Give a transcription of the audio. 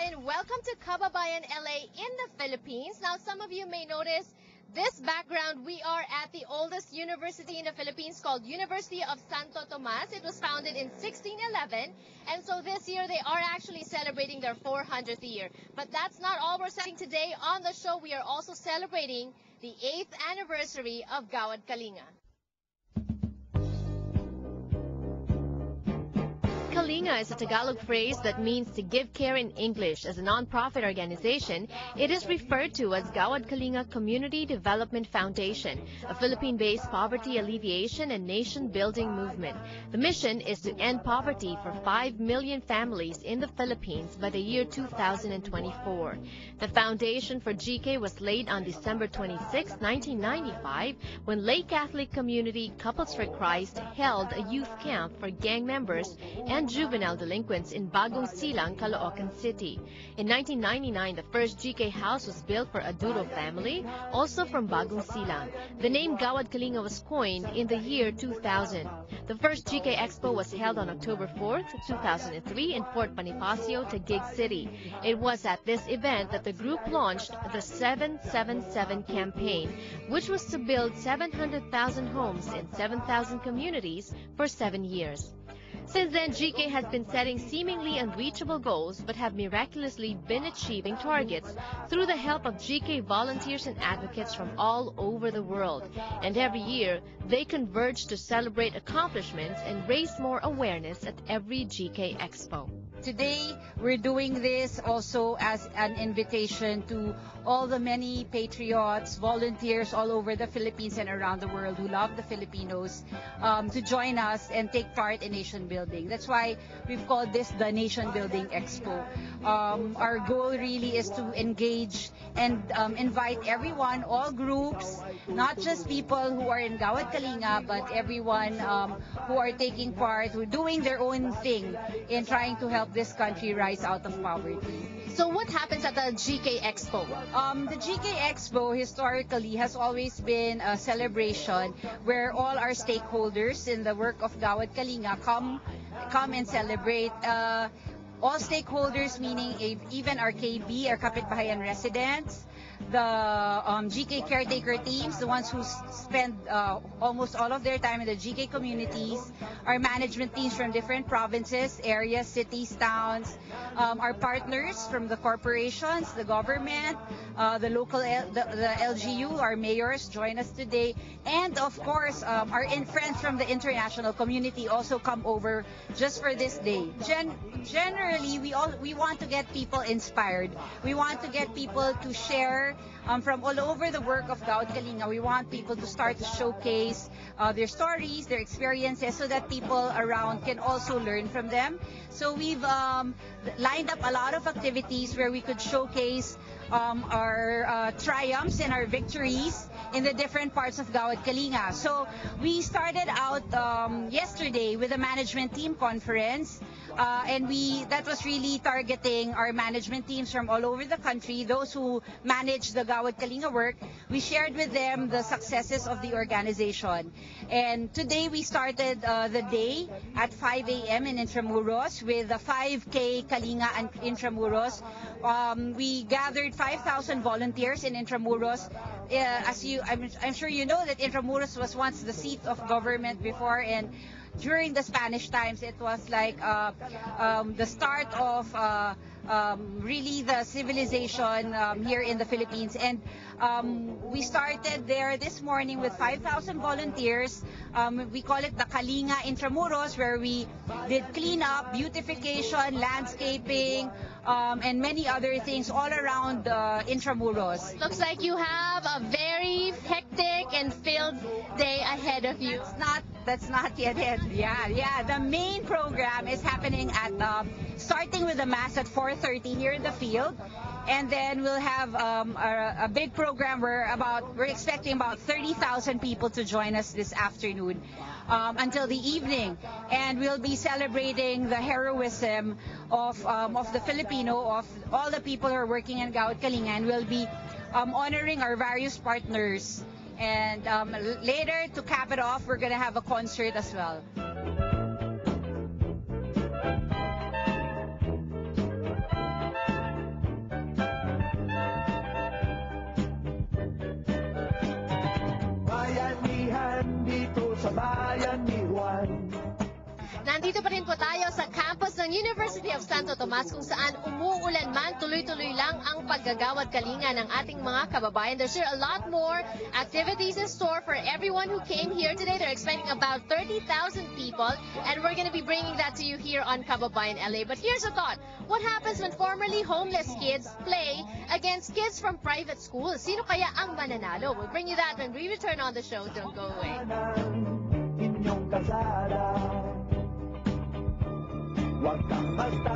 kababayan, welcome to Kababayan LA in the Philippines. Now, some of you may notice this background. We are at the oldest university in the Philippines called University of Santo Tomas. It was founded in 1611, and so this year they are actually celebrating their 400th year. But that's not all we're celebrating today. On the show, we are also celebrating the 8th anniversary of Gawad Kalinga. Kalinga is a Tagalog phrase that means to give care in English. As a non-profit organization, it is referred to as Gawad Kalinga Community Development Foundation, a Philippine-based poverty alleviation and nation-building movement. The mission is to end poverty for 5 million families in the Philippines by the year 2024. The foundation for GK was laid on December 26, 1995, when Lay Catholic Community Couples for Christ held a youth camp for gang members and juvenile delinquents in Bagong Silang, Caloocan City. In 1999, the first GK house was built for a Duro family, also from Bagong Silang. The name Gawad Kalinga was coined in the year 2000. The first GK Expo was held on October 4th, 2003 in Fort Bonifacio, Taguig City. It was at this event that the group launched the 777 campaign, which was to build 700,000 homes in 7,000 communities for 7 years. Since then, GK has been setting seemingly unreachable goals but have miraculously been achieving targets through the help of GK volunteers and advocates from all over the world. And every year, they converge to celebrate accomplishments and raise more awareness at every GK Expo. Today, we're doing this also as an invitation to all the many patriots, volunteers all over the Philippines and around the world who love the Filipinos to join us and take part in nation building. That's why we've called this the Nation Building Expo. Our goal really is to engage and invite everyone, all groups, not just people who are in Gawad Kalinga, but everyone who are taking part, who are doing their own thing in trying to help this country rise out of poverty. So what happens at the GK Expo? The GK Expo historically has always been a celebration where all our stakeholders in the work of Gawad Kalinga come and celebrate. All stakeholders, meaning even our KB, our Kapitbahayan residents, the GK caretaker teams, the ones who spend almost all of their time in the GK communities, our management teams from different provinces, areas, cities, towns, our partners from the corporations, the government, the local, the LGU, our mayors join us today, and of course our friends from the international community also come over just for this day. Generally, we want to get people inspired. We want to get people to share from all over the work of Gawad Kalinga. We want people to start to showcase their stories, their experiences, so that people around can also learn from them. So we've lined up a lot of activities where we could showcase our triumphs and our victories in the different parts of Gawad Kalinga. So we started out yesterday with a management team conference. And that was really targeting our management teams from all over the country, those who manage the Gawad Kalinga work. We shared with them the successes of the organization. And today we started the day at 5 a.m. in Intramuros with the 5K Kalinga and Intramuros. We gathered 5,000 volunteers in Intramuros. I'm sure you know that Intramuros was once the seat of government before, and during the Spanish times, it was like the start of really the civilization here in the Philippines. And we started there this morning with 5,000 volunteers. We call it the Kalinga Intramuros, where we did cleanup, beautification, landscaping, and many other things all around Intramuros. Looks like you have a very hectic and filled day ahead of you. That's not yet it. Yeah. The main program is happening at starting with the mass at 4:30 here in the field, and then we'll have a big program where we're expecting about 30,000 people to join us this afternoon until the evening, and we'll be celebrating the heroism of the Filipino, of all the people who are working in Gawad Kalinga, and we'll be honoring our various partners. And later, to cap it off, we're going to have a concert as well. kabayan ni Juan. Nandito pa rin po tayo sa campus ng University of Santo Tomas kung saan umuulan man, tuloy-tuloy lang ang paggagawad kalinga ng ating mga kababayan. There's sure a lot more activities in store for everyone who came here today. They're expecting about 30,000 people, and we're going to be bringing that to you here on Kababayan LA. But here's a thought. What happens when formerly homeless kids play against kids from private schools? Sino kaya ang mananalo? We'll bring you that when we return on the show. Don't go away. Inyong kasada, huwag kang basta